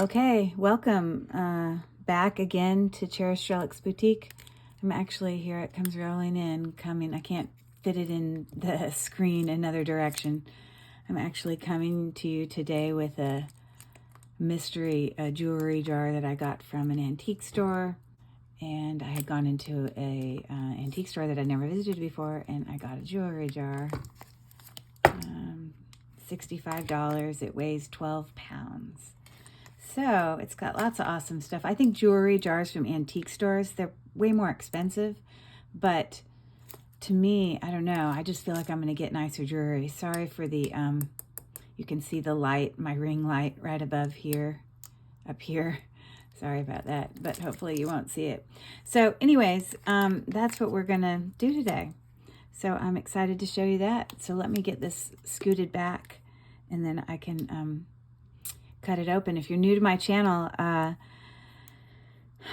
Okay, welcome back again to Cherished Relics Boutique. I'm actually here, it comes rolling in, I can't fit it in the screen another direction. I'm actually coming to you today with a mystery jewelry jar that I got from an antique store. And I had gone into a antique store that I'd never visited before, and I got a jewelry jar. $65, it weighs 12 pounds. So it's got lots of awesome stuff. I think jewelry jars from antique stores, they're way more expensive, but to me, I don't know, I just feel like I'm going to get nicer jewelry. Sorry for the, you can see the light, my ring light right above here, up here. Sorry about that, but hopefully you won't see it. So anyways, that's what we're going to do today. So I'm excited to show you that. So let me get this scooted back and then I can cut it open. If you're new to my channel,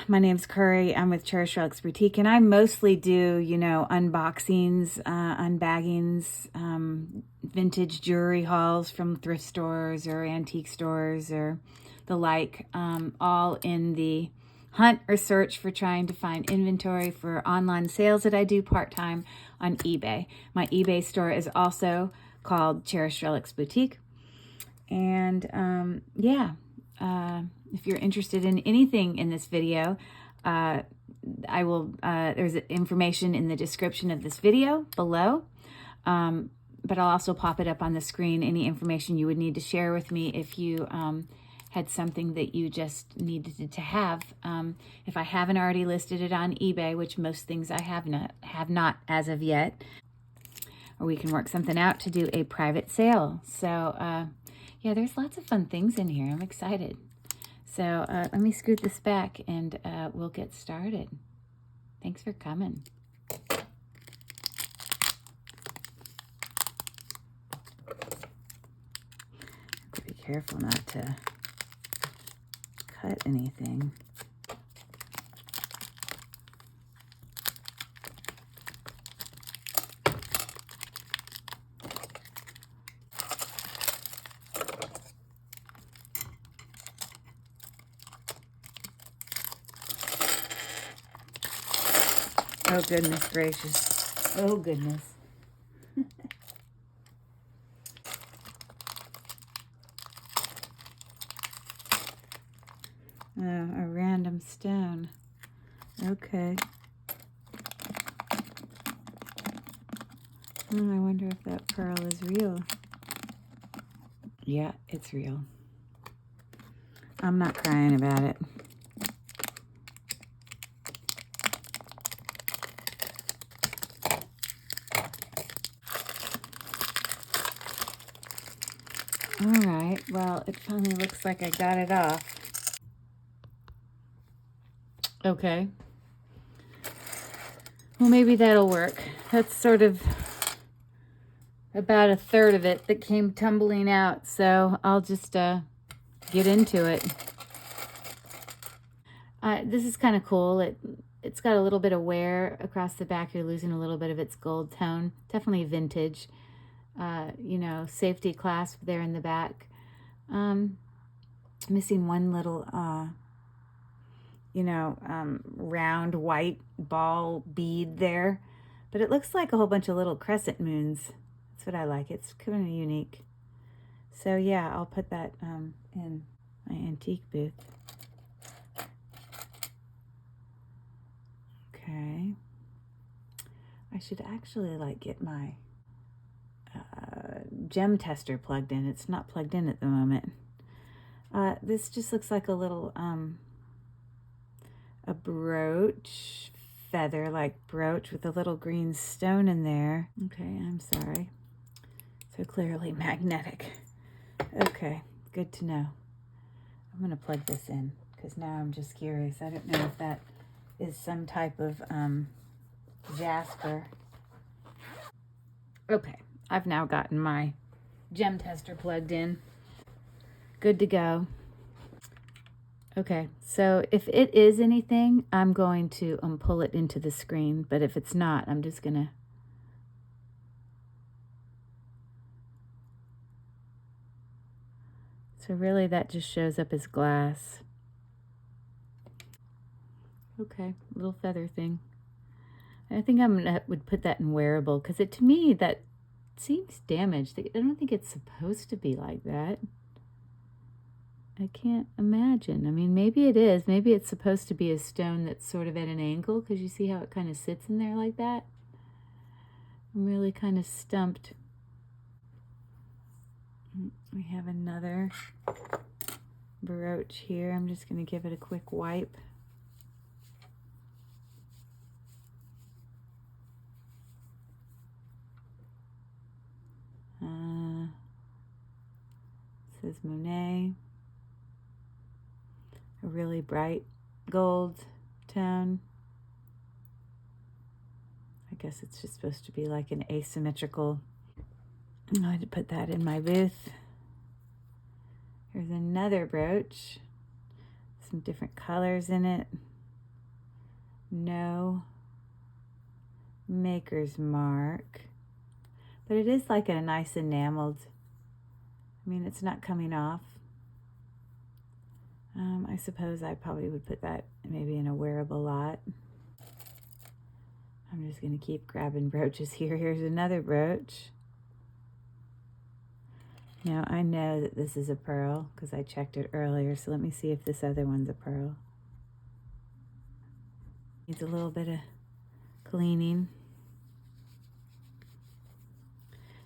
my name's Curry. I'm with Cherished Relics Boutique, and I mostly do, you know, unboxings, unbaggings, vintage jewelry hauls from thrift stores or antique stores or the like, all in the hunt or search for trying to find inventory for online sales that I do part-time on eBay. My eBay store is also called Cherished Relics Boutique. And if you're interested in anything in this video, there's information in the description of this video below, but I'll also pop it up on the screen, any information you would need to share with me if you had something that you just needed to have. If I haven't already listed it on eBay, which most things I have not as of yet, or we can work something out to do a private sale. So yeah, there's lots of fun things in here. I'm excited. So let me scoot this back and we'll get started. Thanks for coming. Have to be careful not to cut anything. Oh, goodness gracious. Oh, goodness. Oh, a random stone. Okay. Oh, I wonder if that pearl is real. Yeah, it's real. I'm not crying about it. All right, well, it finally looks like I got it off. Okay. Well, maybe that'll work. That's sort of about a third of it that came tumbling out, so I'll just get into it. This is kind of cool. It's got a little bit of wear across the back. You're losing a little bit of its gold tone. Definitely vintage. You know, safety clasp there in the back. Missing one little, round white ball bead there. But it looks like a whole bunch of little crescent moons. That's what I like. It's kind of unique. So yeah, I'll put that in my antique booth. Okay. I should actually get my gem tester plugged in. It's not plugged in at the moment. This just looks like a little a brooch, feather-like brooch with a little green stone in there. Okay, I'm sorry. So clearly magnetic. Okay, good to know. I'm gonna plug this in because now I'm just curious. I don't know if that is some type of jasper. Okay, I've now gotten my gem tester plugged in. Good to go. Okay, so if it is anything, I'm going to pull it into the screen, but if it's not, I'm just gonna So really that just shows up as glass. Okay, little feather thing. I think would put that in wearable because to me that seems damaged. I don't think it's supposed to be like that. I can't imagine. I mean, maybe it is. Maybe it's supposed to be a stone that's sort of at an angle because you see how it kind of sits in there like that. I'm really kind of stumped. We have another brooch here. I'm just going to give it a quick wipe. It says Monet. A really bright gold tone. I guess it's just supposed to be like an asymmetrical. I had to put that in my booth. Here's another brooch. Some different colors in it. No maker's mark. But it is like a nice enameled. I mean, it's not coming off. I suppose I probably would put that maybe in a wearable lot. I'm just going to keep grabbing brooches here. Here's another brooch. Now, I know that this is a pearl because I checked it earlier, so let me see if this other one's a pearl. Needs a little bit of cleaning.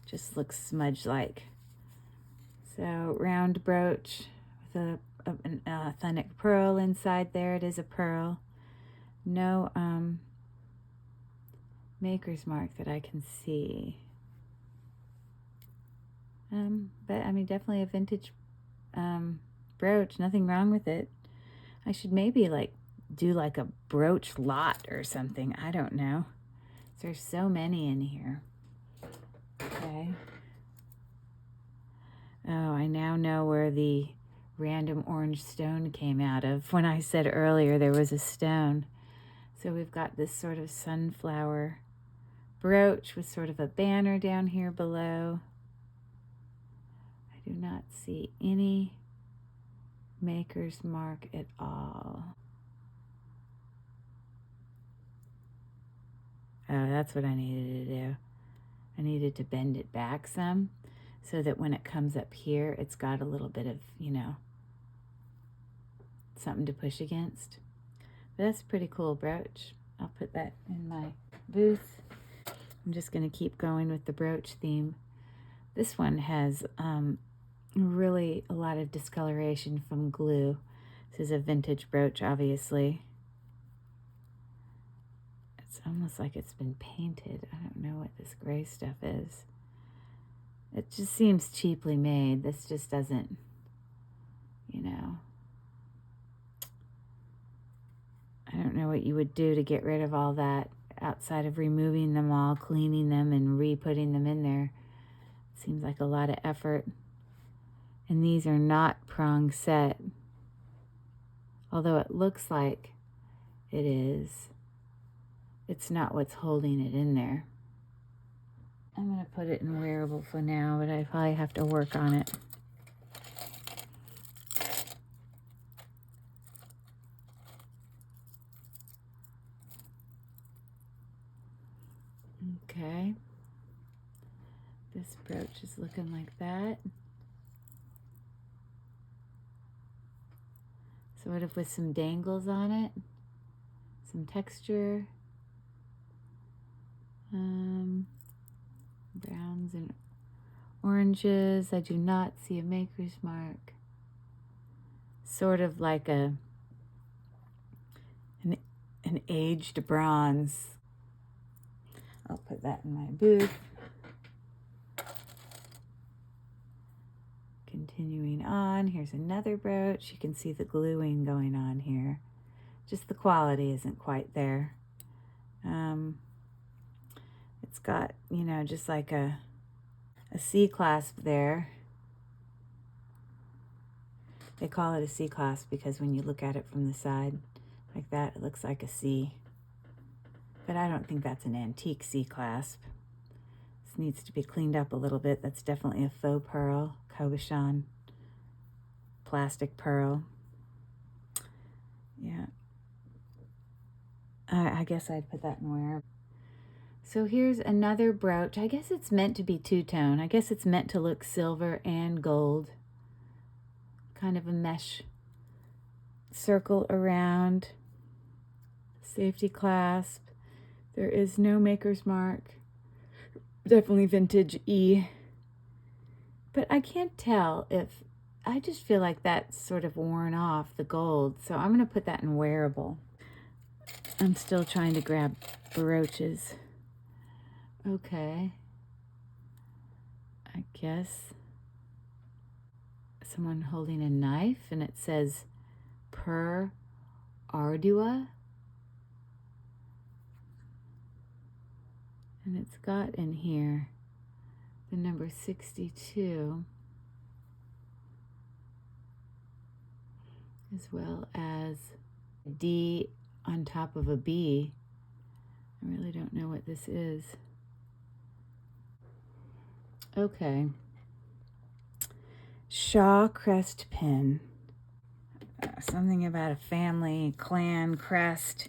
Just looks smudge-like. So, round brooch with an authentic pearl inside there. It is a pearl. No maker's mark that I can see. But I mean, definitely a vintage brooch. Nothing wrong with it. I should maybe like do like a brooch lot or something. I don't know. There's so many in here. Okay. Oh, I now know where the random orange stone came out of. When I said earlier there was a stone. So we've got this sort of sunflower brooch with sort of a banner down here below. I do not see any maker's mark at all. Oh, that's what I needed to do. I needed to bend it back some so that when it comes up here, it's got a little bit of, you know, something to push against. But that's a pretty cool brooch. I'll put that in my booth. I'm just going to keep going with the brooch theme. This one has really a lot of discoloration from glue. This is a vintage brooch, obviously. It's almost like it's been painted. I don't know what this gray stuff is. It just seems cheaply made. This just doesn't, you know. I don't know what you would do to get rid of all that outside of removing them all, cleaning them, and re-putting them in there. Seems like a lot of effort. And these are not prong set, although it looks like it is. It's not what's holding it in there. I'm going to put it in wearable for now, but I probably have to work on it. Okay. This brooch is looking like that. Sort of with some dangles on it. Some texture. Browns and oranges. I do not see a maker's mark. Sort of like an aged bronze. I'll put that in my booth. Continuing on, here's another brooch. You can see the gluing going on here. Just the quality isn't quite there. It's got, you know, just like a C clasp there. They call it a C clasp because when you look at it from the side like that, it looks like a C. But I don't think that's an antique C clasp. This needs to be cleaned up a little bit. That's definitely a faux pearl, cabochon. plastic pearl. Yeah. I guess I'd put that in wear. So here's another brooch. I guess it's meant to be two-tone. I guess it's meant to look silver and gold. Kind of a mesh circle around. Safety clasp. There is no maker's mark. Definitely vintage E. But I can't tell if, I just feel like that's sort of worn off, the gold. So I'm going to put that in wearable. I'm still trying to grab brooches. Okay. I guess someone holding a knife, and it says per ardua. And it's got in here the number 62, as well as a D on top of a B. I really don't know what this is. Okay. Shaw crest pin. Something about a family, clan, crest.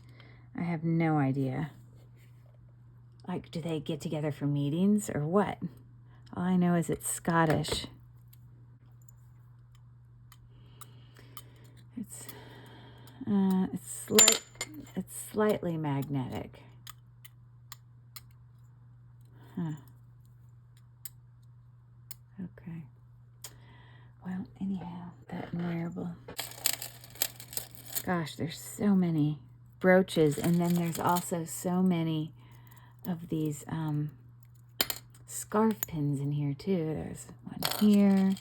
I have no idea. Like, do they get together for meetings or what? All I know is it's Scottish. It's slightly magnetic. Huh. Okay. Well, anyhow, that and wearable. Gosh, there's so many brooches, and then there's also so many of these scarf pins in here too. There's one here.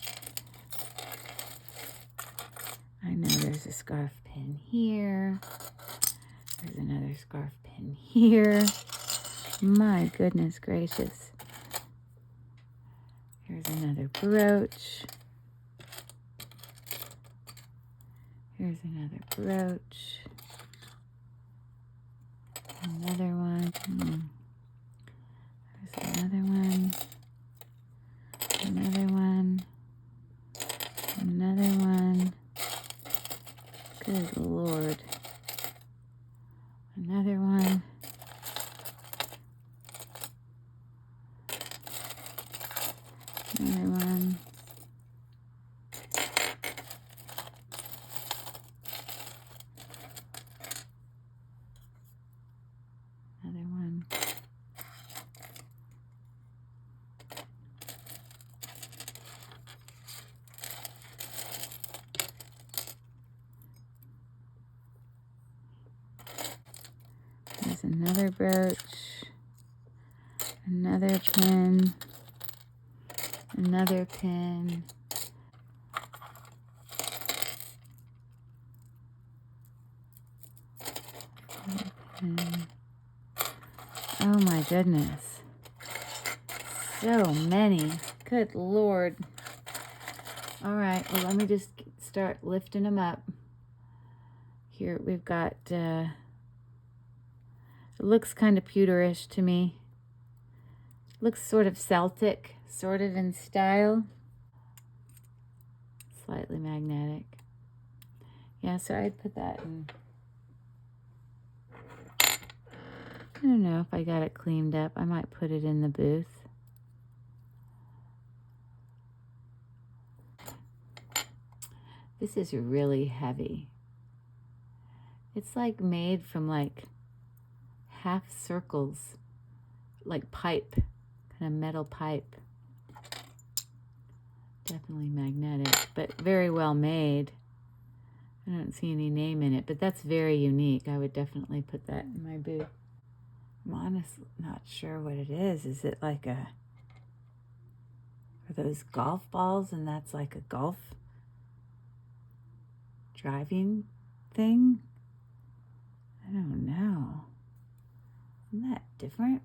I know there's a scarf pin here. There's another scarf pin here. My goodness gracious. Here's another brooch. Here's another brooch. Another one. There's another one. Another one. Another one. Good Lord. Another one. Another one. Another one. There's another brooch. Another pin. Another pin. Another pin. Oh my goodness. So many. Good Lord. All right, well, let me just start lifting them up. Here we've got, it looks kind of pewterish to me. Looks sort of Celtic, sort of in style. Slightly magnetic. Yeah, so I'd put that in. I don't know if I got it cleaned up. I might put it in the booth. This is really heavy. It's like made from like half circles, like pipe, kind of metal pipe. Definitely magnetic, but very well made. I don't see any name in it, but that's very unique. I would definitely put that in my booth. I'm honestly not sure what it is. Is it like are those golf balls, and that's like a golf driving thing? I don't know. Isn't that different?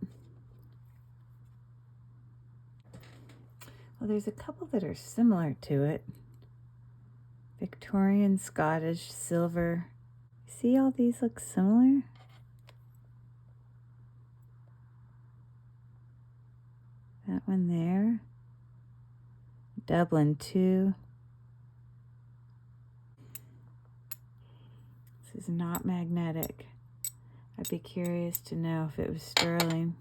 Well, there's a couple that are similar to it. Victorian, Scottish, silver. See, all these look similar? That one there. Dublin 2. This is not magnetic. I'd be curious to know if it was sterling.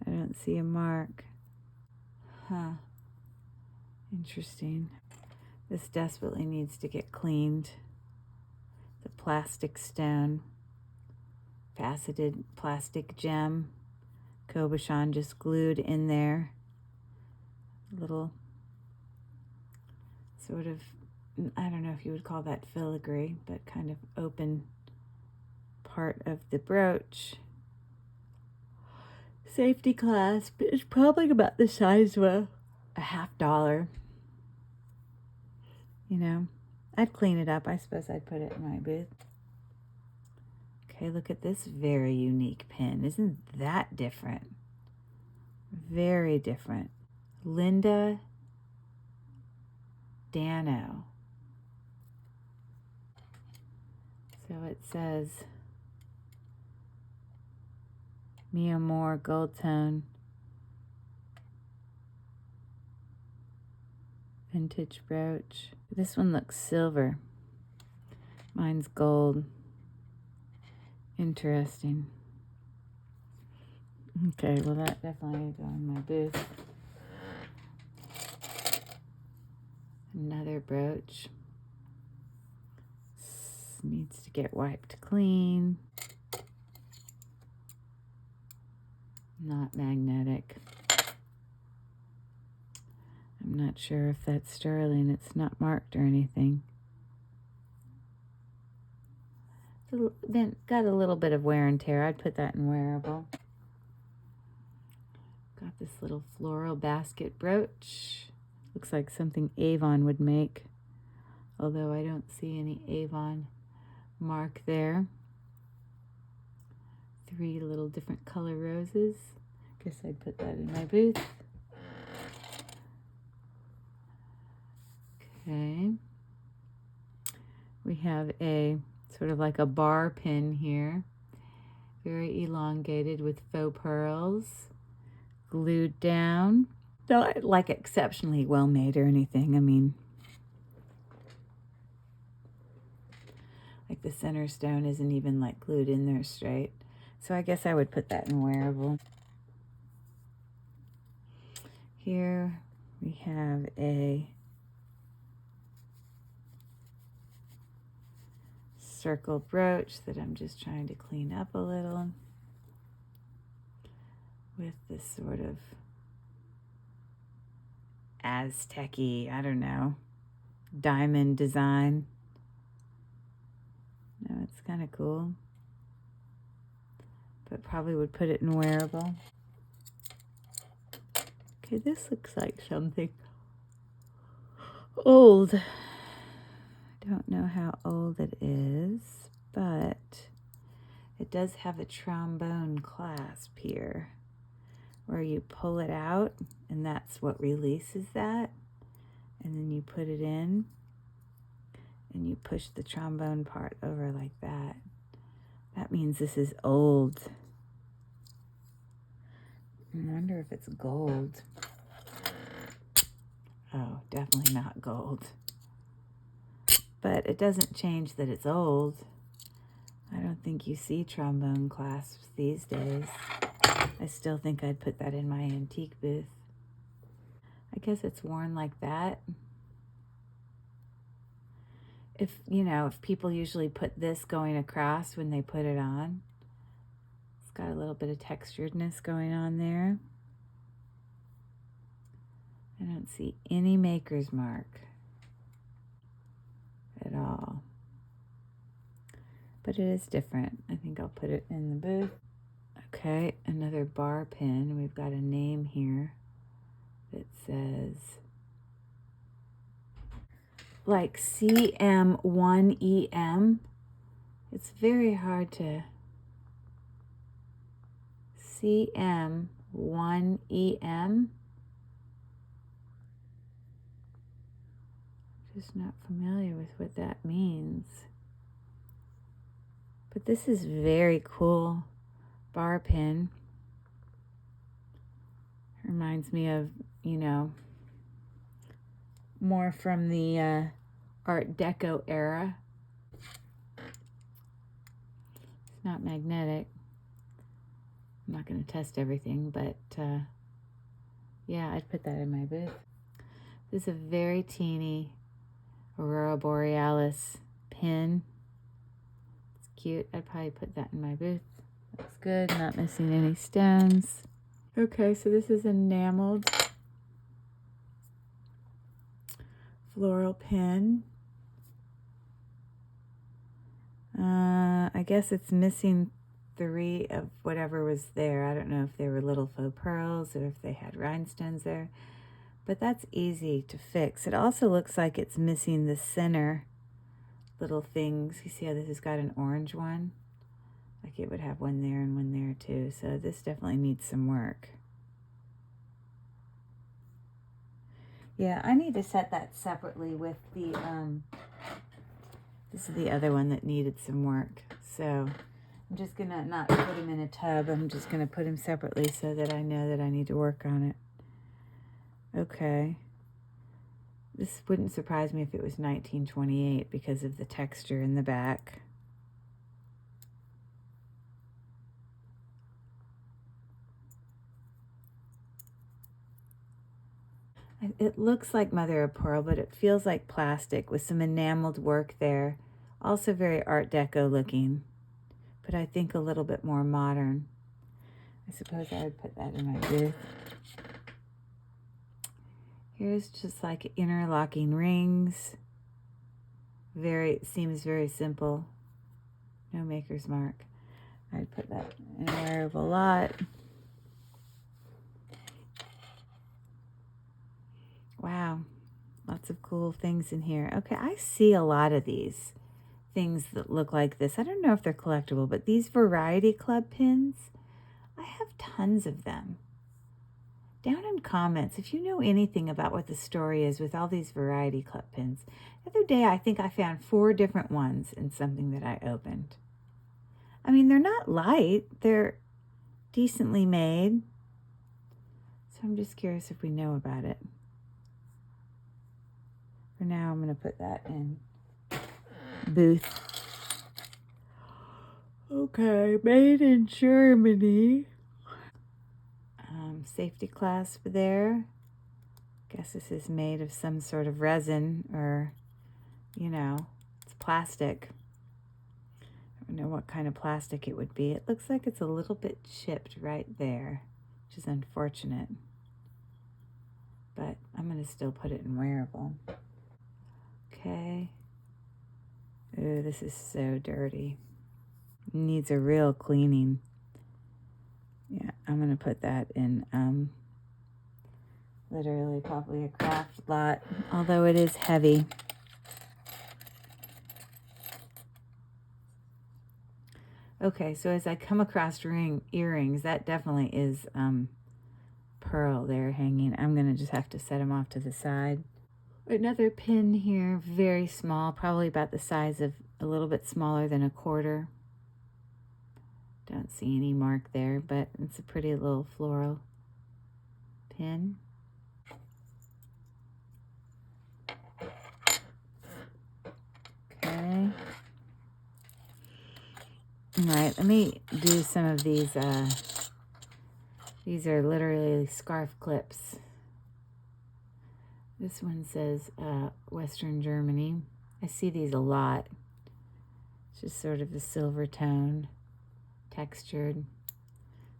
I don't see a mark. Huh. Interesting. This desperately needs to get cleaned. The plastic stone. Faceted plastic gem. Cabochon just glued in there. Little sort of, I don't know if you would call that filigree, but kind of open part of the brooch. Safety clasp. It's probably about the size of a $50. You know, I'd clean it up. I suppose I'd put it in my booth. Okay, look at this very unique pin. Isn't that different? Very different. Linda Dano. So it says Mi Amor gold tone. Vintage brooch. This one looks silver. Mine's gold. Interesting. Okay, well that definitely will go in my booth. Another brooch. This needs to get wiped clean. Not magnetic. I'm not sure if that's sterling. It's not marked or anything. Then got a little bit of wear and tear. I'd put that in wearable. Got this little floral basket brooch. Looks like something Avon would make, although I don't see any Avon mark there. 3 little different color roses. Guess I'd put that in my booth. Okay. We have a sort of like a bar pin here. Very elongated with faux pearls. Glued down. Not like exceptionally well made or anything. I mean, like the center stone isn't even like glued in there straight. So I guess I would put that in wearable. Here we have a circle brooch that I'm just trying to clean up a little with this sort of Aztec-y, I don't know, diamond design. No, it's kind of cool, but probably would put it in wearable. Okay, this looks like something old. I don't know how old it is, but it does have a trombone clasp here where you pull it out and that's what releases that, and then you put it in and you push the trombone part over like that. That means this is old. I wonder if it's gold. Oh, definitely not gold. But it doesn't change that it's old. I don't think you see trombone clasps these days. I still think I'd put that in my antique booth. I guess it's worn like that. If, you know, if people usually put this going across when they put it on. It's got a little bit of texturedness going on there. I don't see any maker's mark at all. But it is different. I think I'll put it in the booth. Okay, another bar pin. We've got a name here that says like CM1EM. It's very hard to CM1EM. Just not familiar with what that means. But this is very cool bar pin. Reminds me of, you know, more from the Art Deco era. It's not magnetic. I'm not going to test everything, but yeah, I'd put that in my booth. This is a very teeny Aurora Borealis pin. It's cute. I'd probably put that in my booth. Looks good, not missing any stones. Okay, so this is enameled floral pin. I guess it's missing 3 of whatever was there. I don't know if they were little faux pearls or if they had rhinestones there, but that's easy to fix. It also looks like it's missing the center little things. You see how this has got an orange one? Like it would have one there and one there too. So this definitely needs some work. Yeah, I need to set that separately with the, this is the other one that needed some work. So I'm just gonna not put them in a tub. I'm just gonna put them separately so that I know that I need to work on it. Okay. This wouldn't surprise me if it was 1928 because of the texture in the back. It looks like mother of pearl, but it feels like plastic with some enameled work there. Also very Art Deco looking, but I think a little bit more modern. I suppose I would put that in my booth. Here's just like interlocking rings. Seems very simple. No maker's mark. I'd put that in a wearable lot. Wow, lots of cool things in here. Okay, I see a lot of these things that look like this. I don't know if they're collectible, but these Variety Club pins, I have tons of them. Down in comments, if you know anything about what the story is with all these Variety Club pins. The other day, I think I found 4 different ones in something that I opened. I mean, they're not light. They're decently made. So I'm just curious if we know about it. For now, I'm going to put that in booth. Okay, made in Germany. Safety clasp there. Guess this is made of some sort of resin or, you know, it's plastic. I don't know what kind of plastic it would be. It looks like it's a little bit chipped right there, which is unfortunate. But I'm going to still put it in wearable. Okay. Ooh, this is so dirty. Needs a real cleaning. Yeah, I'm going to put that in literally probably a craft lot, although it is heavy. Okay, so as I come across earrings, that definitely is pearl there hanging. I'm going to just have to set them off to the side. Another pin here, very small, probably about the size of a little bit smaller than a quarter. Don't see any mark there, but it's a pretty little floral pin. Okay. All right, let me do some of these. These are literally scarf clips. This one says Western Germany. I see these a lot. It's just sort of a silver tone, textured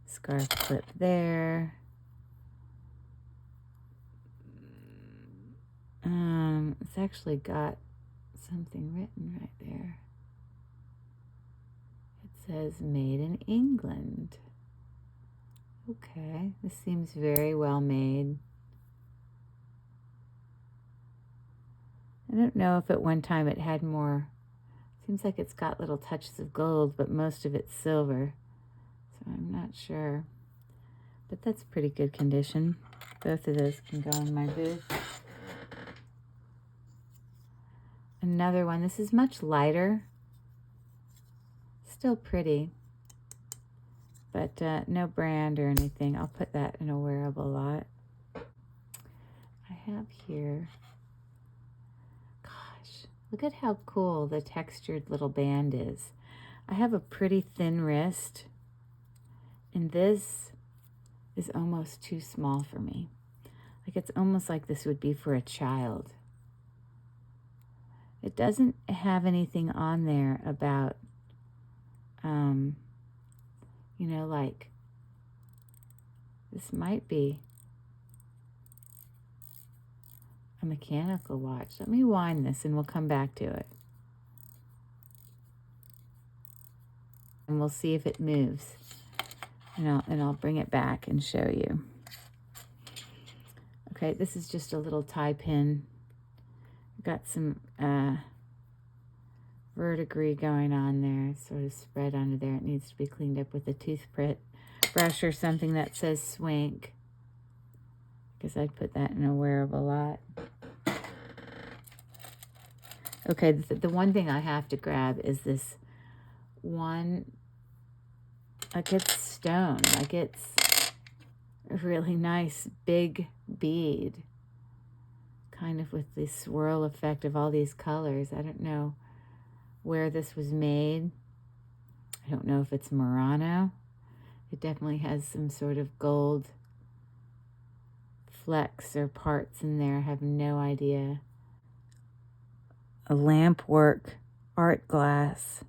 scarf clip there. It's actually got something written right there. It says made in England. Okay, this seems very well made. I don't know if at one time it had more. Seems like it's got little touches of gold, but most of it's silver. So I'm not sure. But that's pretty good condition. Both of those can go in my booth. Another one. This is much lighter. Still pretty. But no brand or anything. I'll put that in a wearable lot. I have here. Gosh, Look at how cool the textured little band is. I have a pretty thin wrist, and this is almost too small for me. Like, it's almost like this would be for a child. It doesn't have anything on there about, you know, like, this might be a mechanical watch. Let me wind this and we'll come back to it. And we'll see if it moves. And I'll bring it back and show you. Okay, this is just a little tie pin. Got some verdigris going on there. It's sort of spread under there. It needs to be cleaned up with a toothbrush or something that says Swank, because I'd put that in a wearable lot. Okay, the one thing I have to grab is this one, like it's stone, like it's a really nice big bead, kind of with the swirl effect of all these colors. I don't know where this was made. I don't know if it's Murano. It definitely has some sort of gold flecks or parts in there. I have no idea. A lamp work art glass.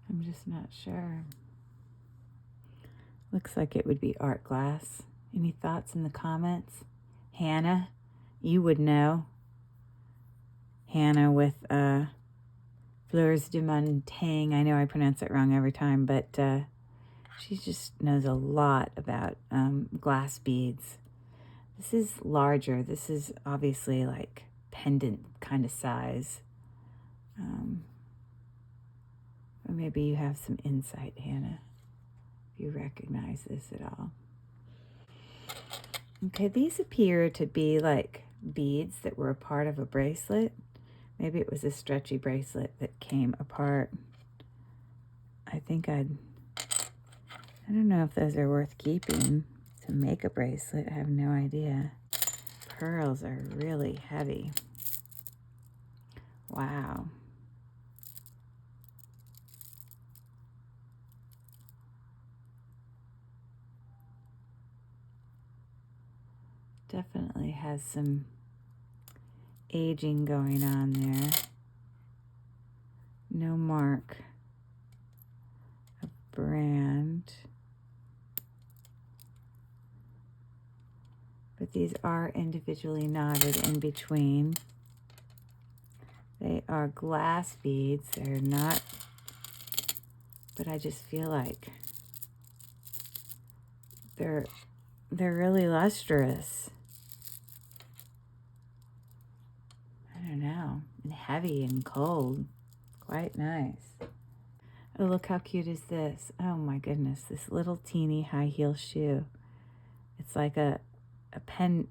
I'm just not sure. Looks like it would be art glass. Any thoughts in the comments? Hannah, you would know. Hannah with Fleurs de Montagne. I know I pronounce it wrong every time, but she just knows a lot about glass beads. This is larger. This is obviously like pendant kind of size. Or maybe you have some insight, Hannah, if you recognize this at all. Okay, these appear to be like beads that were a part of a bracelet. Maybe it was a stretchy bracelet that came apart. I don't know if those are worth keeping to make a bracelet. I have no idea. Pearls are really heavy. Wow. Definitely has some aging going on there. No mark of brand. But these are individually knotted in between. They are glass beads. They're not, but I just feel like they're really lustrous. I don't know, and heavy and cold. Quite nice. Oh, look how cute is this. Oh my goodness, this little teeny high heel shoe. It's like a pen,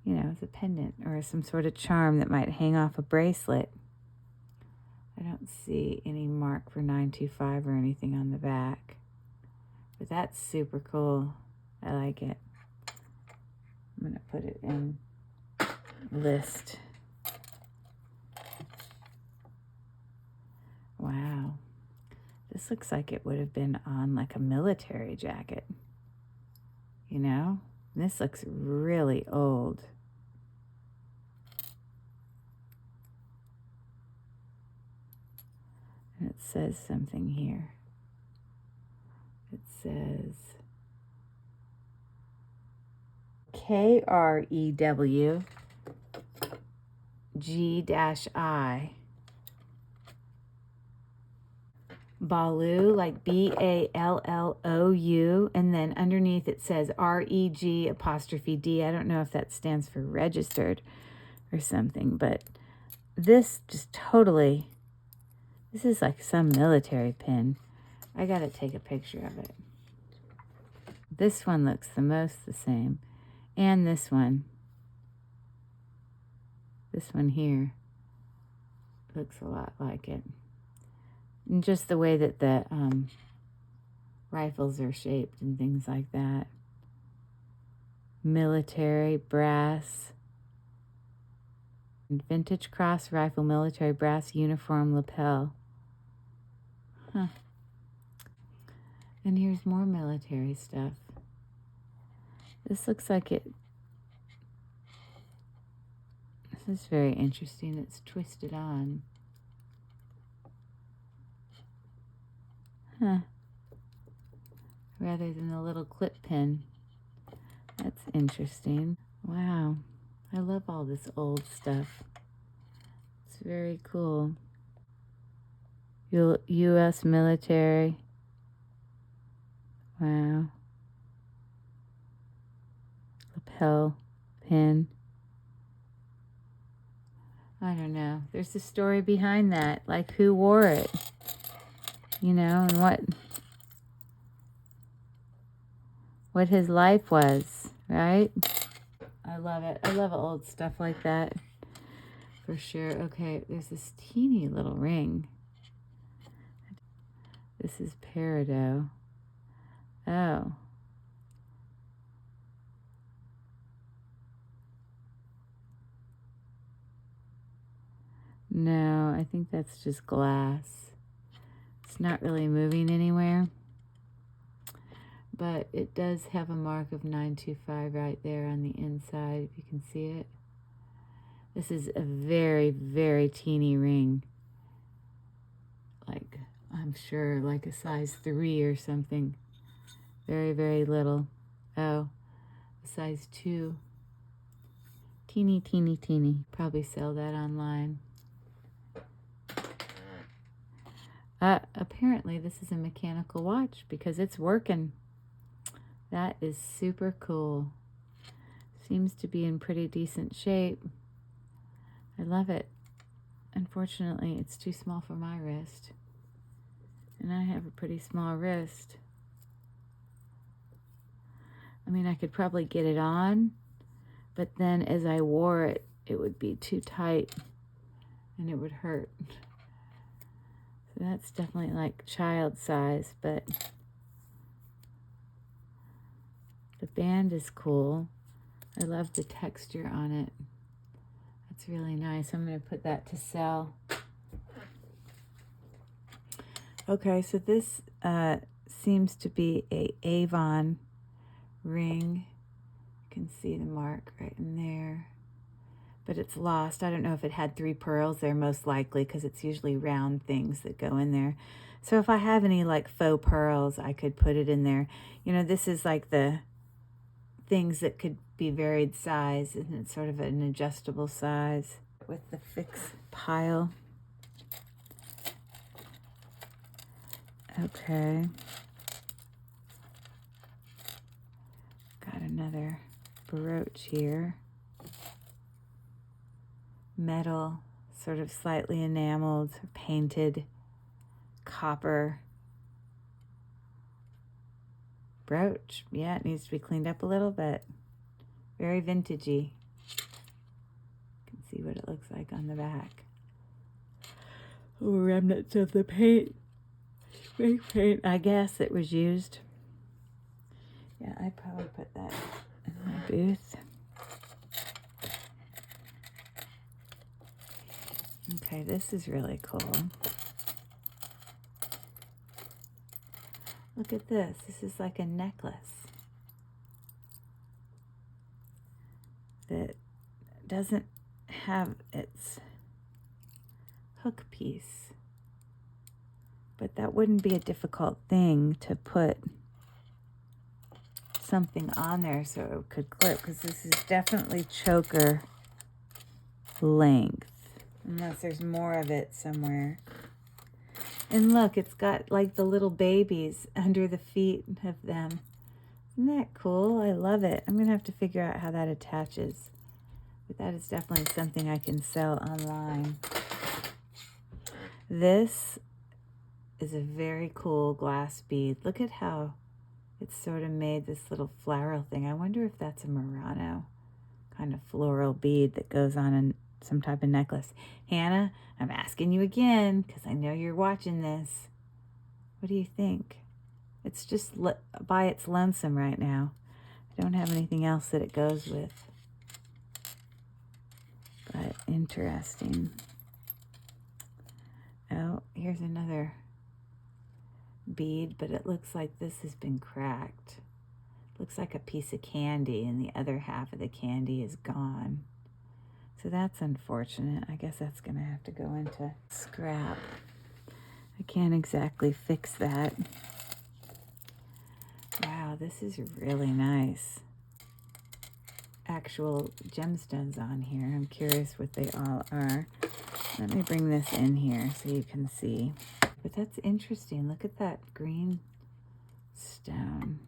it's a pendant or some sort of charm that might hang off a bracelet. I don't see any mark for 925 or anything on the back. But that's super cool. I like it. I'm going to put it in list. Wow. This looks like it would have been on like a military jacket. You know? This looks really old. And it says something here. It says KREW G-I Ballou, like B-A-L-L-O-U, and then underneath it says R-E-G''D. I don't know if that stands for registered or something, but this just totally, this is like some military pin. I gotta take a picture of it. This one looks the most the same, and this one here looks a lot like it. And just the way that the rifles are shaped and things like that. Military, brass. Vintage cross rifle military brass uniform lapel. Huh. And here's more military stuff. This looks like it. This is very interesting. It's twisted on. Huh. Rather than a little clip pin. That's interesting. Wow. I love all this old stuff. It's very cool. U.S. military. Wow. Lapel pin. I don't know. There's a story behind that. Like, who wore it? You know, and what his life was, right? I love it. I love old stuff like that. For sure. Okay, there's this teeny little ring. This is peridot. Oh. No, I think that's just glass. It's not really moving anywhere. But it does have a mark of 925 right there on the inside, if you can see it. This is a very, very teeny ring. Like, I'm sure like a size 3 or something. Very, very little. Oh, a size 2. Teeny, teeny, teeny. Probably sell that online. Apparently this is a mechanical watch because it's working. That is super cool. Seems to be in pretty decent shape. I love it. Unfortunately, it's too small for my wrist. And I have a pretty small wrist. I mean, I could probably get it on, but then as I wore it, it would be too tight and it would hurt. So that's definitely like child size, but the band is cool. I love the texture on it. That's really nice. I'm going to put that to sell. Okay, so this seems to be a Avon ring. You can see the mark right in there. But it's lost. I don't know if it had 3 pearls there, most likely, because it's usually round things that go in there. So if I have any like faux pearls, I could put it in there. You know, this is like the things that could be varied size, and it's sort of an adjustable size with the fixed pile. Okay. Got another brooch here. Metal, sort of slightly enameled, painted, copper brooch. Yeah, it needs to be cleaned up a little bit. Very vintagey. You can see what it looks like on the back. Oh, remnants of the paint. Spray paint, I guess it was used. Yeah, I'd probably put that in my booth. Okay, this is really cool. Look at this. This is like a necklace that doesn't have its hook piece. But that wouldn't be a difficult thing to put something on there so it could clip, because this is definitely choker length. Unless there's more of it somewhere. And look, it's got like the little babies under the feet of them. Isn't that cool? I love it. I'm going to have to figure out how that attaches. But that is definitely something I can sell online. This is a very cool glass bead. Look at how it's sort of made this little floral thing. I wonder if that's a Murano kind of floral bead that goes on some type of necklace. Hannah, I'm asking you again because I know you're watching this. What do you think? It's just by its lonesome right now. I don't have anything else that it goes with. But interesting. Oh, here's another bead, but it looks like this has been cracked. Looks like a piece of candy, and the other half of the candy is gone. So that's unfortunate. I guess that's gonna have to go into scrap. I can't exactly fix that. Wow, this is really nice. Actual gemstones on here. I'm curious what they all are. Let me bring this in here so you can see. But that's interesting. Look at that green stone.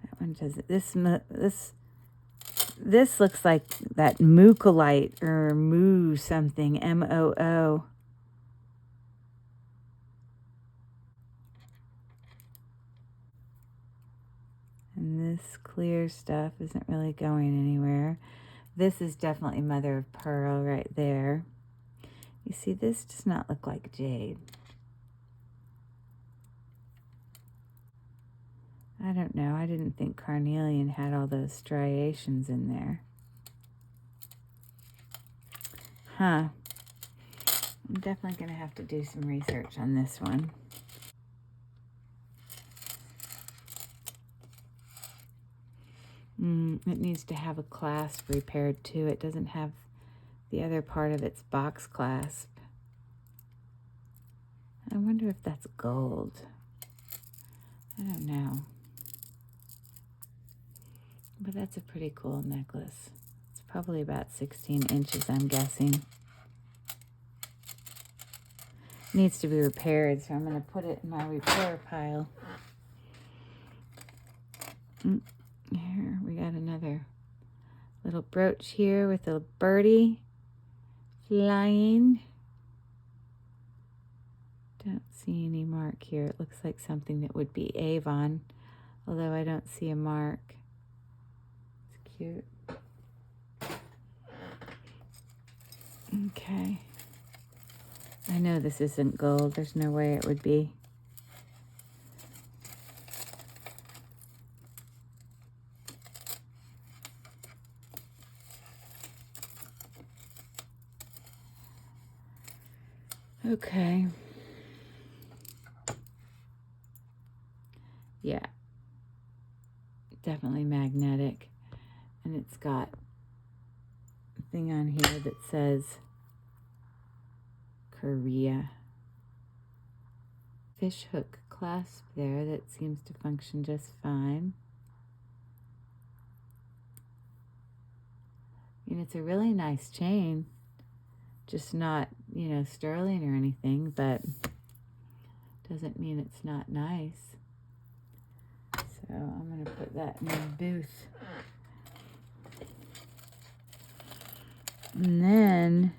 That one doesn't. This looks like that mucolite or moo something. M-O-O. And this clear stuff isn't really going anywhere. This is definitely mother of pearl right there. You see, this does not look like jade. I don't know. I didn't think carnelian had all those striations in there. Huh. I'm definitely going to have to do some research on this one. It needs to have a clasp repaired too. It doesn't have the other part of its box clasp. I wonder if that's gold. I don't know. But that's a pretty cool necklace. It's probably about 16 inches, I'm guessing. Needs to be repaired, so I'm going to put it in my repair pile. Here, we got another little brooch here with a birdie flying. Don't see any mark here. It looks like something that would be Avon, although I don't see a mark. It's cute. Okay. I know this isn't gold. There's no way it would be. Okay. Yeah. Definitely magnetic. And it's got a thing on here that says Korea. Fish hook clasp there that seems to function just fine. I mean, it's a really nice chain. Just not, you know, sterling or anything, but doesn't mean it's not nice. So I'm going to put that in my booth. And then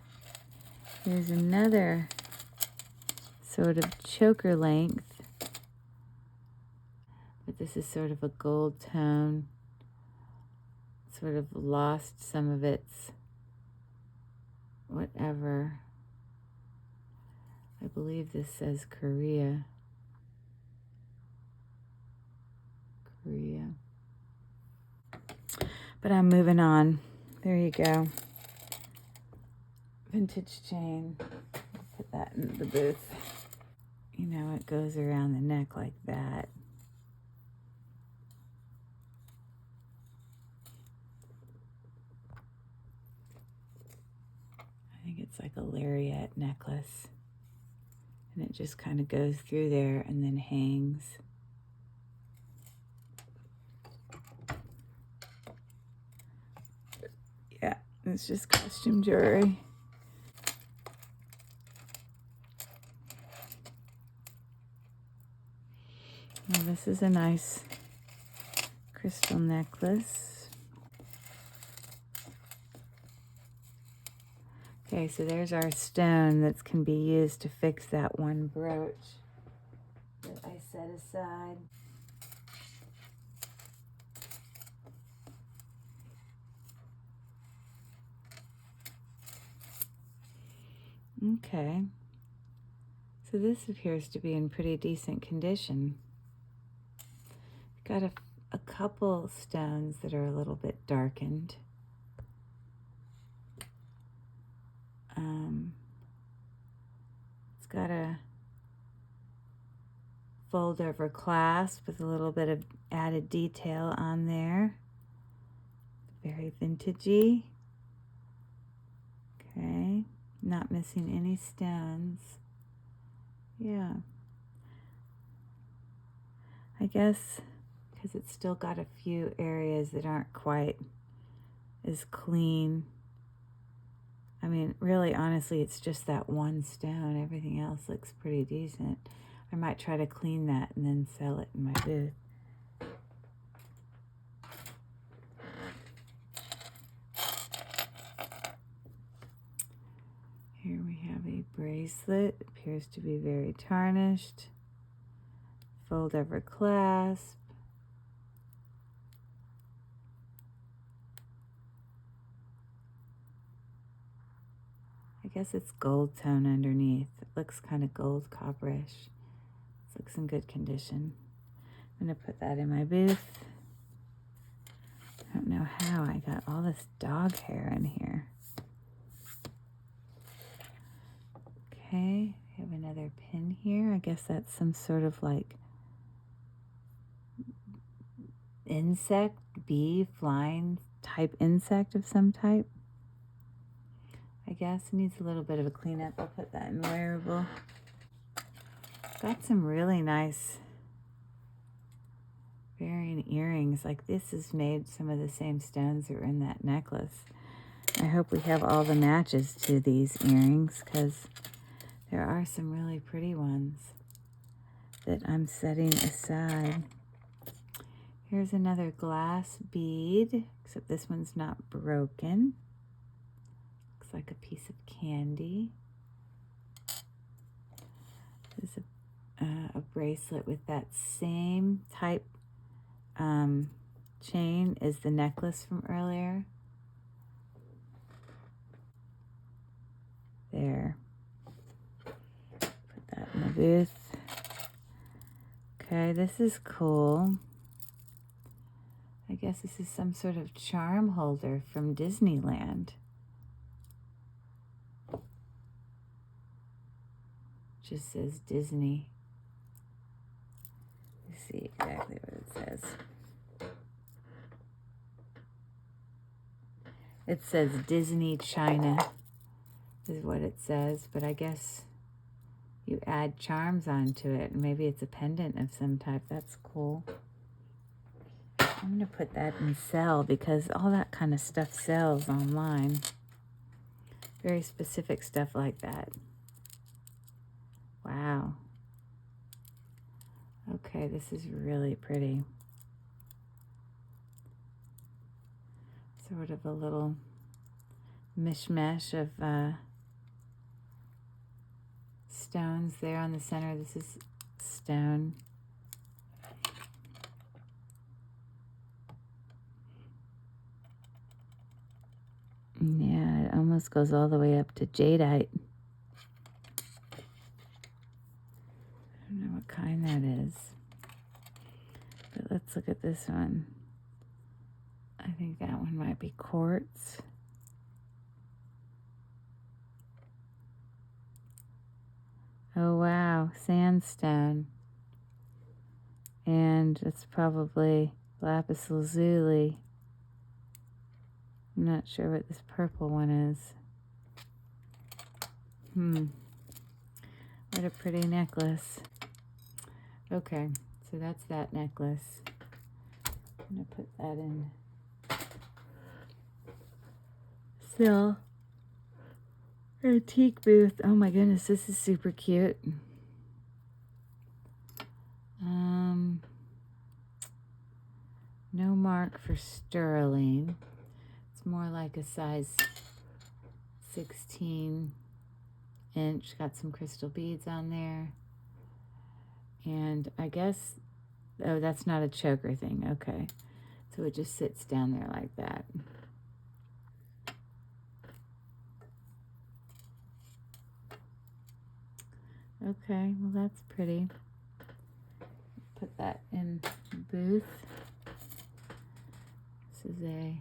here's another sort of choker length. But this is sort of a gold tone. Sort of lost some of its whatever. I believe this says Korea. Korea. But I'm moving on. There you go. Vintage chain. Put that in the booth. You know, it goes around the neck like that. I think it's like a lariat necklace. And it just kind of goes through there and then hangs. Yeah, it's just costume jewelry. Well, this is a nice crystal necklace. Okay, so there's our stone that can be used to fix that one brooch that I set aside. Okay, so this appears to be in pretty decent condition. Got a couple stones that are a little bit darkened. It's got a fold over clasp with a little bit of added detail on there. Very vintagey. Okay, not missing any stones. Yeah. I guess because it's still got a few areas that aren't quite as clean. I mean, really, honestly, it's just that one stone. Everything else looks pretty decent. I might try to clean that and then sell it in my booth. Here we have a bracelet. Appears to be very tarnished. Fold over clasp. I guess it's gold tone underneath. It looks kind of gold copperish. It looks in good condition. I'm going to put that in my booth. I don't know how I got all this dog hair in here. Okay, I have another pin here. I guess that's some sort of like insect, bee, flying type insect of some type. I guess it needs a little bit of a cleanup. I'll put that in wearable. Got some really nice varying earrings. Like this is made some of the same stones that were in that necklace. I hope we have all the matches to these earrings because there are some really pretty ones that I'm setting aside. Here's another glass bead, except this one's not broken. Looks like a piece of candy. This is a bracelet with that same type chain as the necklace from earlier. There. Put that in the booth. Okay, this is cool. I guess this is some sort of charm holder from Disneyland. Just says Disney. Let's see exactly what it says. It says Disney China is what it says, but I guess you add charms onto it, and maybe it's a pendant of some type. That's cool. I'm going to put that in sell because all that kind of stuff sells online. Very specific stuff like that. Wow. Okay, this is really pretty. Sort of a little mishmash of stones there on the center. This is stone. Yeah, it almost goes all the way up to jadeite. I don't know what kind that is. But let's look at this one. I think that one might be quartz. Oh wow, sandstone. And it's probably lapis lazuli. I'm not sure what this purple one is. What a pretty necklace. Okay, so that's that necklace. I'm going to put that in sell. Antique booth. Oh my goodness, this is super cute. No mark for sterling. It's more like a size 16 inch. Got some crystal beads on there. And I guess, oh, that's not a choker thing. Okay. So it just sits down there like that. Okay, well that's pretty. put that in the booth. This is a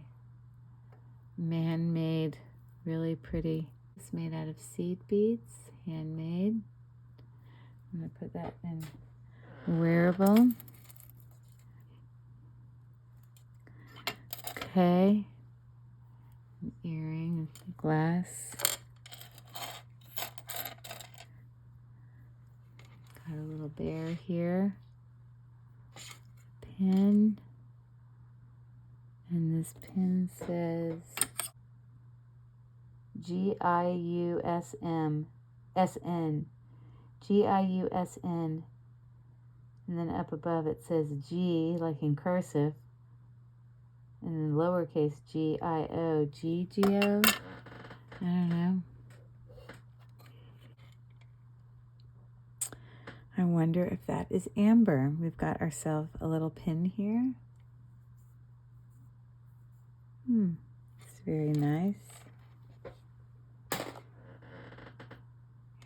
man-made, really pretty. It's made out of seed beads, handmade. I'm going to put that in wearable. Okay. An earring, glass. Got a little bear here. Pin. And this pin says Giusm, SN. Giusn. And then up above it says G, like in cursive. And then lowercase G-I-O, G-G-O. I don't know. I wonder if that is amber. We've got ourselves a little pin here. It's very nice.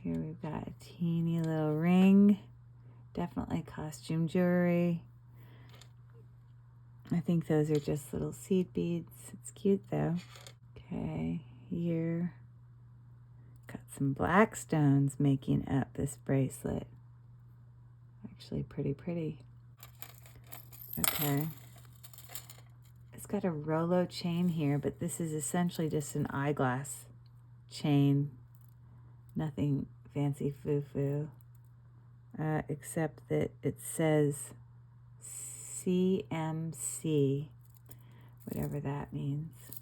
Here we've got a teeny little ring. Definitely costume jewelry. I think those are just little seed beads. It's cute though. Okay, here. Got some black stones making up this bracelet. Actually pretty pretty. Okay. It's got a Rolo chain here, but this is essentially just an eyeglass chain. Nothing fancy foo-foo. Except that it says CMC, whatever that means.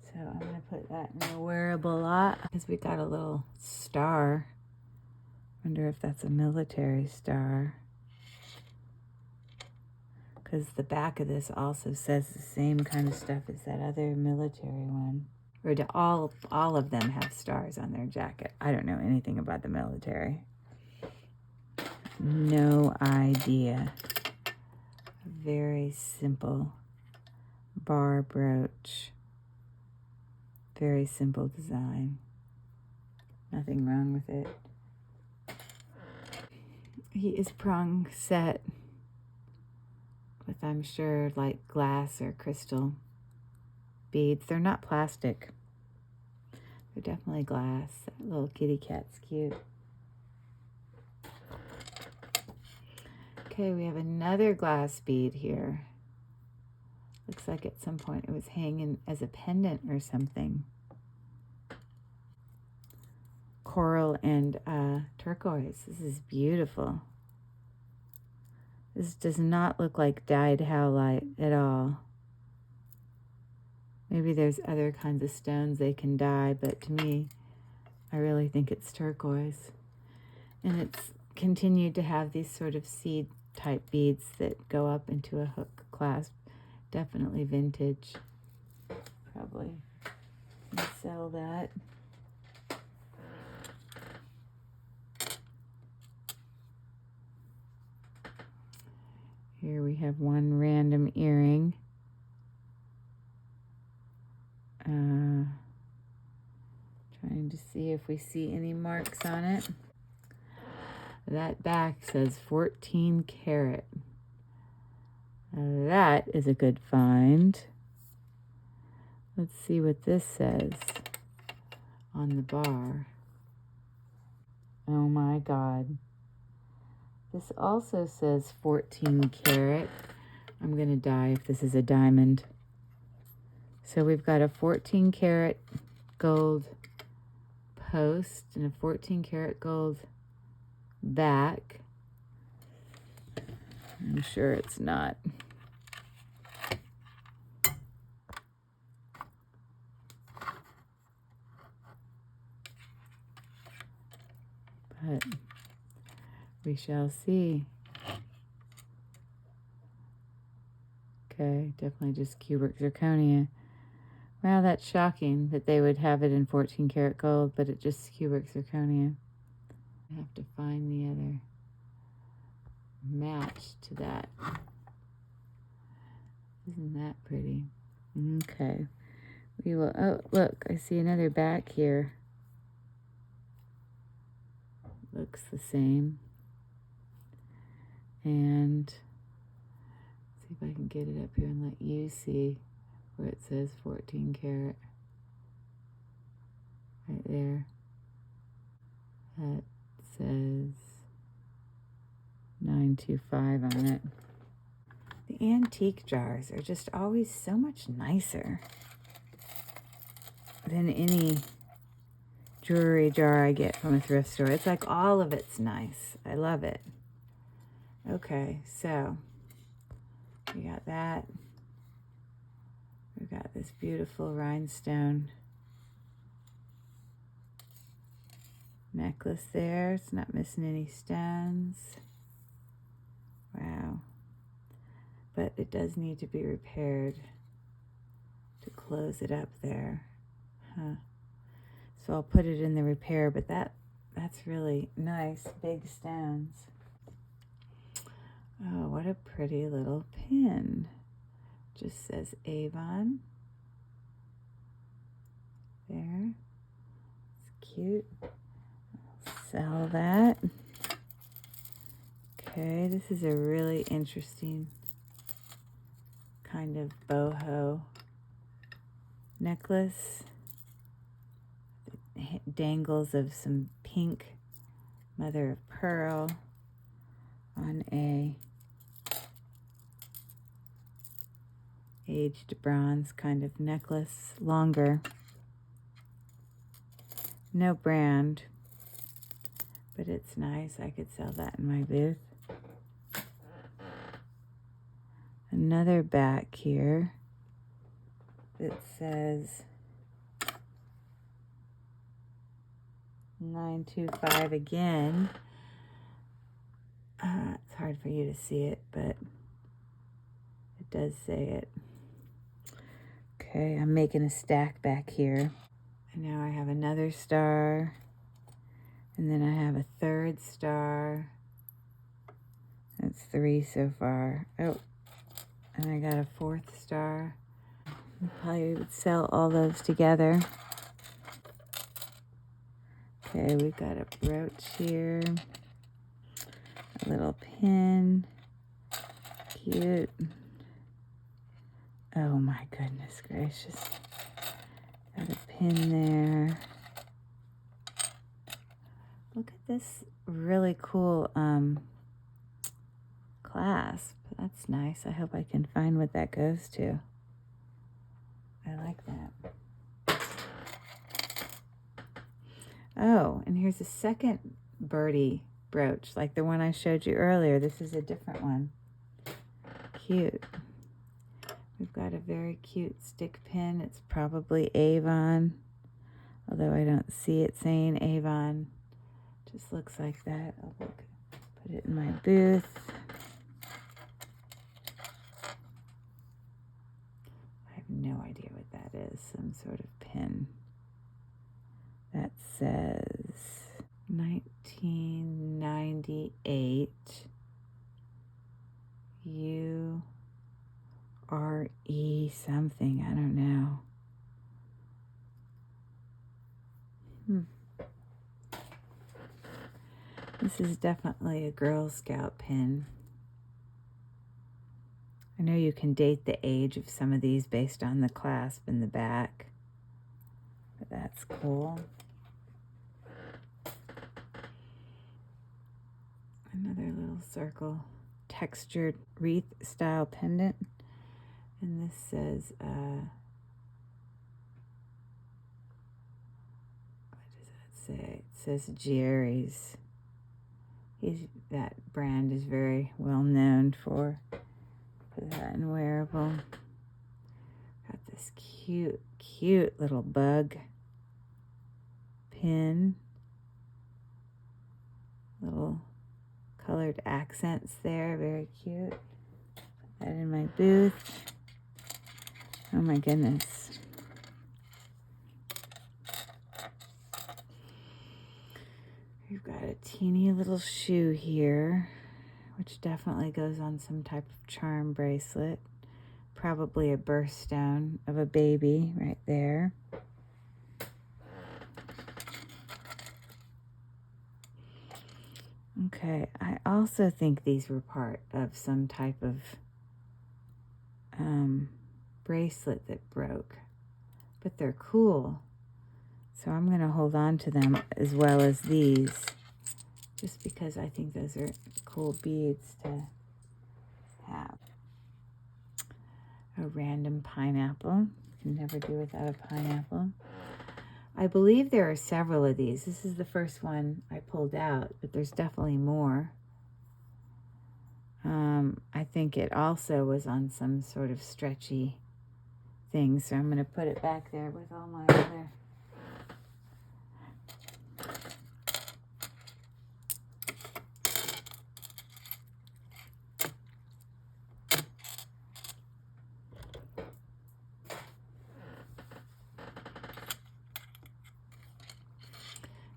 So I'm going to put that in the wearable lot because we got a little star. Wonder if that's a military star. Because the back of this also says the same kind of stuff as that other military one. Or do all of them have stars on their jacket? I don't know anything about the military. No idea. A very simple bar brooch. Very simple design. Nothing wrong with it. He is prong set with, I'm sure, like glass or crystal beads. They're not plastic. They're definitely glass. That little kitty cat's cute. Okay, we have another glass bead here. Looks like at some point it was hanging as a pendant or something. Coral and turquoise. This is beautiful. This does not look like dyed howlite at all. Maybe there's other kinds of stones they can dye, but to me, I really think it's turquoise. And it's continued to have these sort of seed type beads that go up into a hook clasp. Definitely vintage. Probably sell that. Here we have one random earring. Trying to see if we see any marks on it. That back says 14 karat. That is a good find. Let's see what this says on the bar. Oh my God. This also says 14 karat. I'm gonna die if this is a diamond. So we've got a 14 karat gold post and a 14 karat gold back. I'm sure it's not. But we shall see. Okay, definitely just cubic zirconia. Wow, that's shocking that they would have it in 14 karat gold, but it just cubic zirconia. I have to find the other match to that. Isn't that pretty? Okay. We will, oh, look, I see another back here. Looks the same. And see if I can get it up here and let you see where it says 14 karat. Right there. That says 925 on it. The antique jars are just always so much nicer than any jewelry jar I get from a thrift store. It's like all of it's nice. I love it. Okay, so we got that. We've got this beautiful rhinestone necklace there. It's not missing any stones. Wow. But it does need to be repaired to close it up there. Huh. So I'll put it in the repair, but that's really nice, big stones. Oh, what a pretty little pin. Just says Avon. There. It's cute. I'll sell that. Okay, this is a really interesting kind of boho necklace. It dangles of some pink mother of pearl on a aged bronze kind of necklace, longer. No brand, but it's nice. I could sell that in my booth. Another back here that says 925 again. It's hard for you to see it, but it does say it. Okay, I'm making a stack back here. And now I have another star. And then I have a third star. That's 3 so far. Oh, and I got a 4th star. I probably would sell all those together. Okay, we've got a brooch here. A little pin. Cute. Oh my goodness gracious. Got a pin there. Look at this really cool clasp. That's nice. I hope I can find what that goes to. I like that. Oh, and here's a second birdie brooch, like the one I showed you earlier. This is a different one. Cute. We've got a very cute stick pin. It's probably Avon, although I don't see it saying Avon. Just looks like that. I'll put it in my booth. I have no idea what that is. Some sort of pin. That says 1998 URE something. I don't know. This is definitely a Girl Scout pin. I know you can date the age of some of these based on the clasp in the back, but that's cool. Another little circle textured wreath style pendant, and this says what does that say? It says Jerry's. That brand is very well known for that and wearable. Got this cute little bug pin. Little colored accents there, very cute. Put that in my booth. Oh my goodness. We've got a teeny little shoe here, which definitely goes on some type of charm bracelet. Probably a birthstone of a baby right there. Okay, I also think these were part of some type of bracelet that broke, but they're cool. So I'm going to hold on to them as well as these, just because I think those are cool beads to have. A random pineapple. Can never do without a pineapple. I believe there are several of these. This is the first one I pulled out, but there's definitely more. I think it also was on some sort of stretchy thing, so I'm going to put it back there with all my other.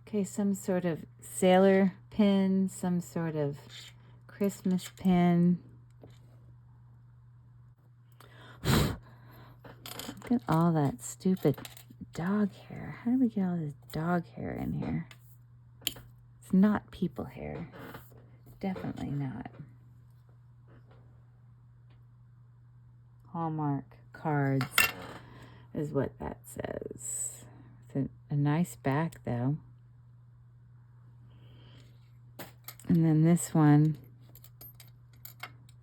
Okay, some sort of sailor pin, some sort of Christmas pin. Look at all that stupid dog hair. How do we get all this dog hair in here? It's not people hair. Definitely not. Hallmark cards is what that says. It's a nice back though. And then this one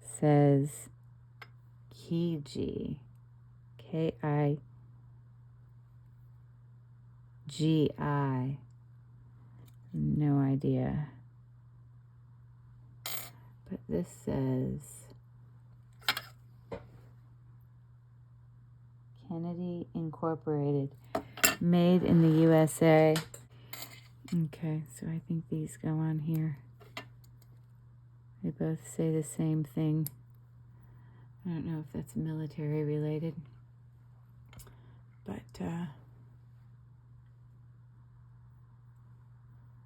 says Kiji. K-I-G-I. No idea. But this says Kennedy Incorporated. Made in the USA. Okay, so I think these go on here. They both say the same thing. I don't know if that's military related, but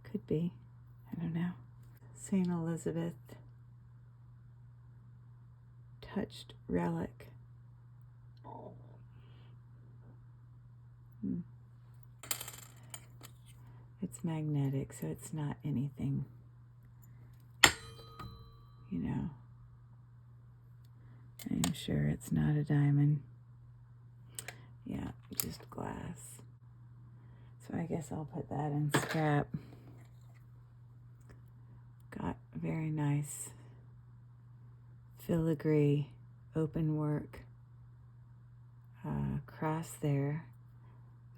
could be. I don't know. St. Elizabeth touched relic. It's magnetic, so it's not anything, you know. I'm sure it's not a diamond. Yeah, just glass. So I guess I'll put that in scrap. Got very nice filigree open work cross there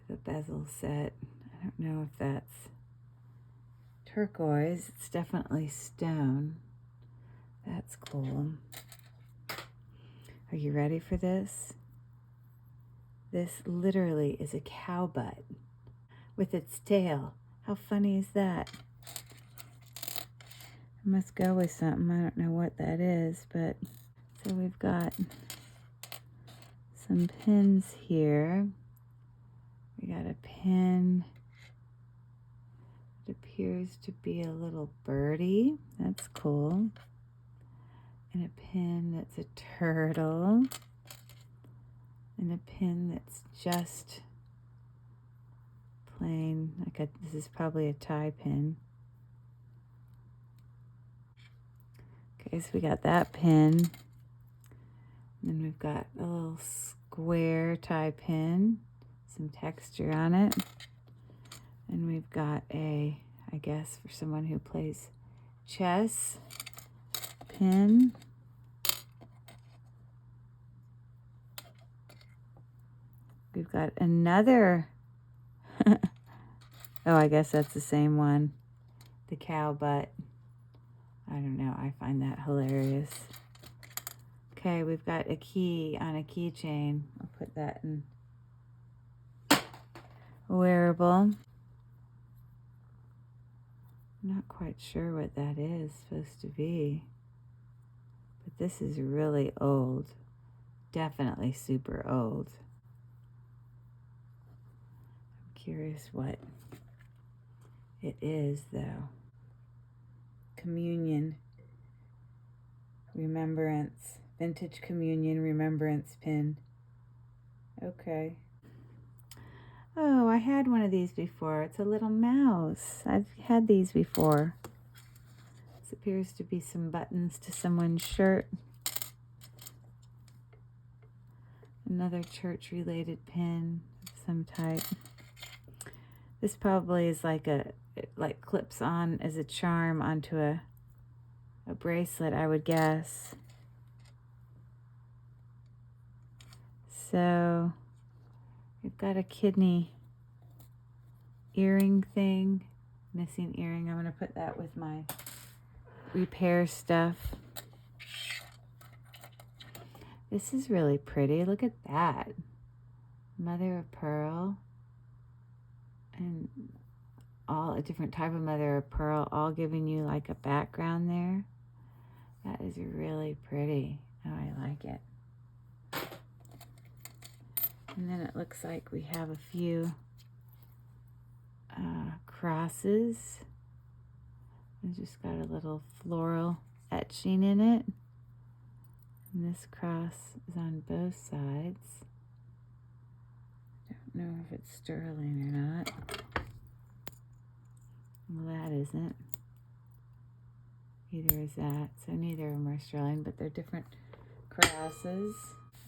with a bezel set. I don't know if that's turquoise. It's definitely stone. That's cool. Are you ready for this? This literally is a cow butt with its tail. How funny is that? I must go with something. I don't know what that is, but so we've got some pins here. We got a pin. It appears to be a little birdie. That's cool. And a pin that's a turtle. And a pin that's just plain, this is probably a tie pin. Okay, so we got that pin. And then we've got a little square tie pin, some texture on it. And we've got I guess for someone who plays chess, pin. We've got another, oh, I guess that's the same one, the cow butt. I don't know, I find that hilarious. Okay, we've got a key on a keychain. I'll put that in wearable. I'm not quite sure what that is supposed to be, but this is really old. Definitely super old. I'm curious what it is though. Communion, remembrance, vintage communion remembrance pin. Okay. Oh, I had one of these before. It's a little mouse. I've had these before. This appears to be some buttons to someone's shirt. Another church-related pin of some type. This probably is like it like clips on as a charm onto a bracelet, I would guess. So we've got a kidney earring thing, missing earring. I'm going to put that with my repair stuff. This is really pretty. Look at that. Mother of pearl. And all a different type of mother of pearl, all giving you like a background there. That is really pretty. Oh, I like it. And then it looks like we have a few crosses. It's just got a little floral etching in it. And this cross is on both sides. Don't know if it's sterling or not. Well, that isn't. Either is that. So neither of them are sterling, but they're different crosses.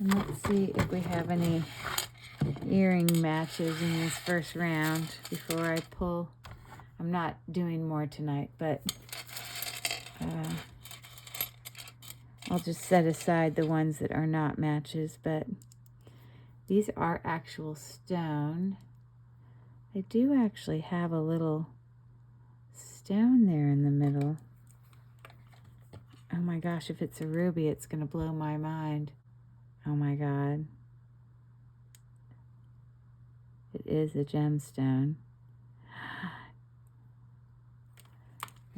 And let's see if we have any earring matches in this first round before I pull. I'm not doing more tonight, but I'll just set aside the ones that are not matches. But these are actual stone. They do actually have a little stone there in the middle. Oh my gosh, if it's a ruby, it's going to blow my mind. Oh my God. It is a gemstone.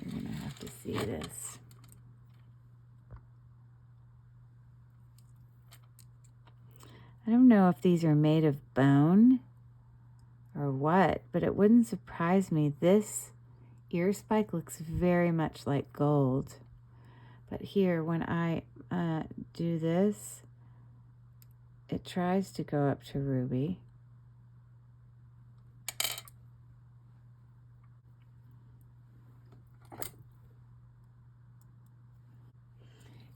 You're going to have to see this. I don't know if these are made of bone or what, but it wouldn't surprise me. This ear spike looks very much like gold. But here, when I do this, it tries to go up to ruby.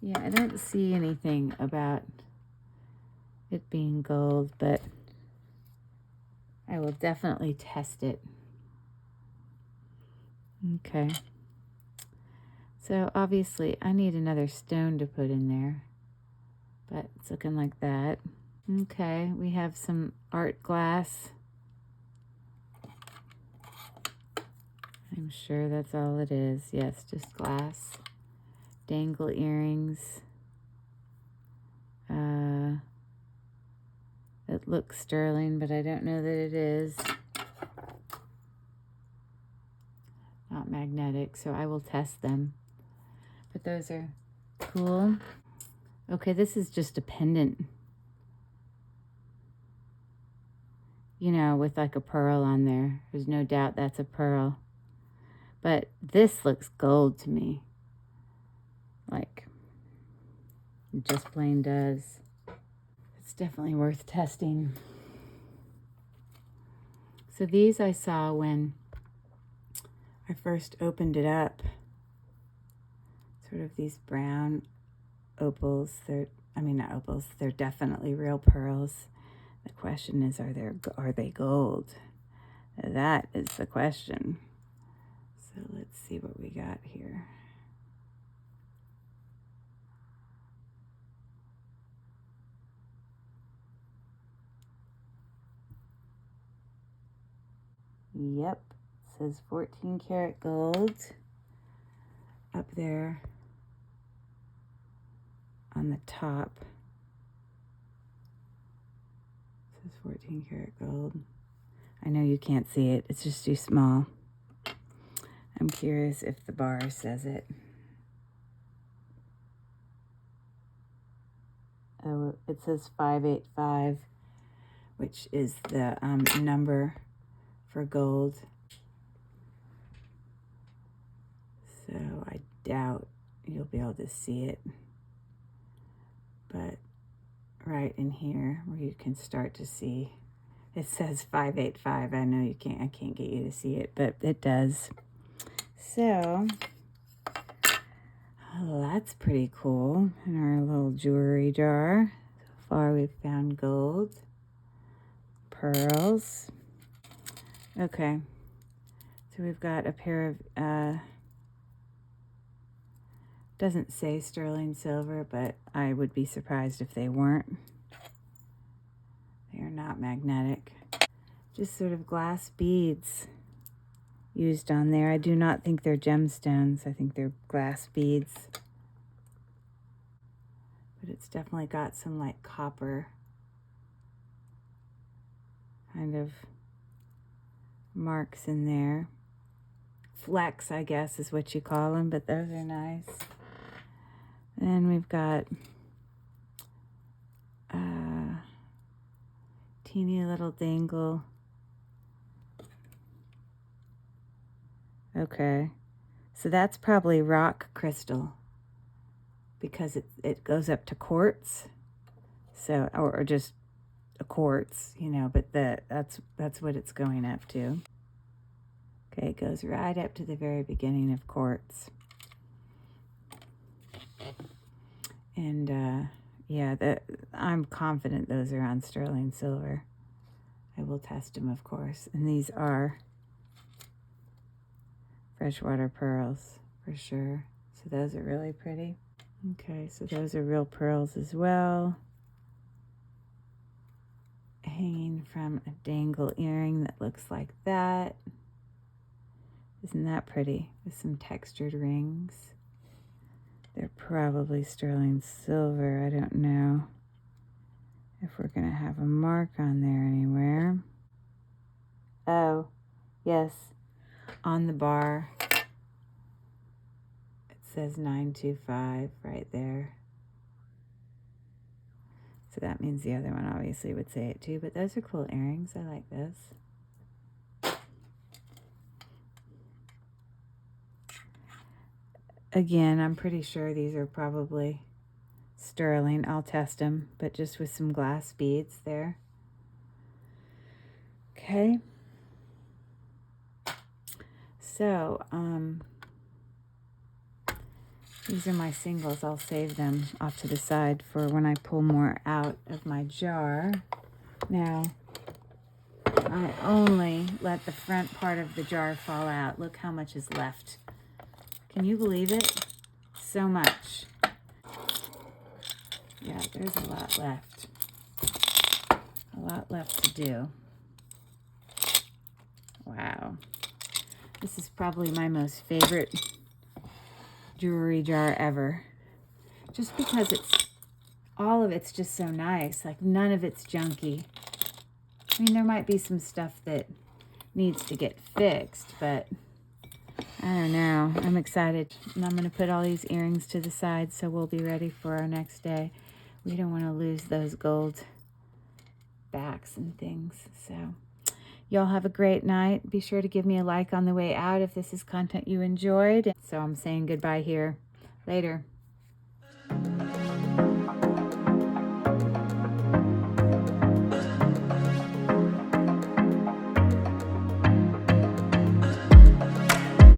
Yeah, I don't see anything about it being gold, but I will definitely test it. Okay. So obviously I need another stone to put in there, but it's looking like that. Okay, we have some art glass. I'm sure that's all it is. Yes, just glass. Dangle earrings. It looks sterling, but I don't know that it is. Not magnetic, so I will test them. But those are cool. Okay, this is just a pendant. You know, with like a pearl on there. There's no doubt that's a pearl. But this looks gold to me. Like, it just plain does. It's definitely worth testing. So these I saw when I first opened it up. Sort of these brown opals. I mean, not opals. They're definitely real pearls. The question is, are they gold? That is the question. So let's see what we got here. Yep, it says 14 karat gold up there on the top. It says 14 karat gold. I know you can't see it, it's just too small. I'm curious if the bar says it. Oh, it says 585, which is the number for gold. So I doubt you'll be able to see it. But right in here where you can start to see, it says 585. I know I can't get you to see it, but it does. So Oh, that's pretty cool. In our little jewelry jar. So far we've found gold, pearls. Okay. So we've got a pair of, doesn't say sterling silver, but I would be surprised if they weren't. They are not magnetic. Just sort of glass beads used on there. I do not think they're gemstones. I think they're glass beads. But it's definitely got some like copper kind of marks in there. Flecks, I guess, is what you call them, but those are nice. Then we've got teeny little dangle. Okay, so that's probably rock crystal because it goes up to quartz. So, or just a quartz, you know, but that's what it's going up to. Okay, it goes right up to the very beginning of quartz. And yeah, I'm confident those are on sterling silver. I will test them, of course. And these are freshwater pearls for sure. So those are really pretty. Okay, so those are real pearls as well. Hanging from a dangle earring that looks like that. Isn't that pretty? With some textured rings. They're probably sterling silver. I don't know if we're going to have a mark on there anywhere. Oh, yes. On the bar, it says 925 right there. So that means the other one obviously would say it too. But those are cool earrings. I like those. Again, I'm pretty sure these are probably sterling. I'll test them, but just with some glass beads there. Okay. So, these are my singles. I'll save them off to the side for when I pull more out of my jar. Now, I only let the front part of the jar fall out. Look how much is left. Can you believe it? So much. Yeah, there's a lot left. A lot left to do. Wow. This is probably my most favorite jewelry jar ever. Just because all of it's just so nice. Like none of it's junky. I mean, there might be some stuff that needs to get fixed, but I don't know. I'm excited. And I'm going to put all these earrings to the side so we'll be ready for our next day. We don't want to lose those gold backs and things. So y'all have a great night. Be sure to give me a like on the way out if this is content you enjoyed. So I'm saying goodbye here. Later.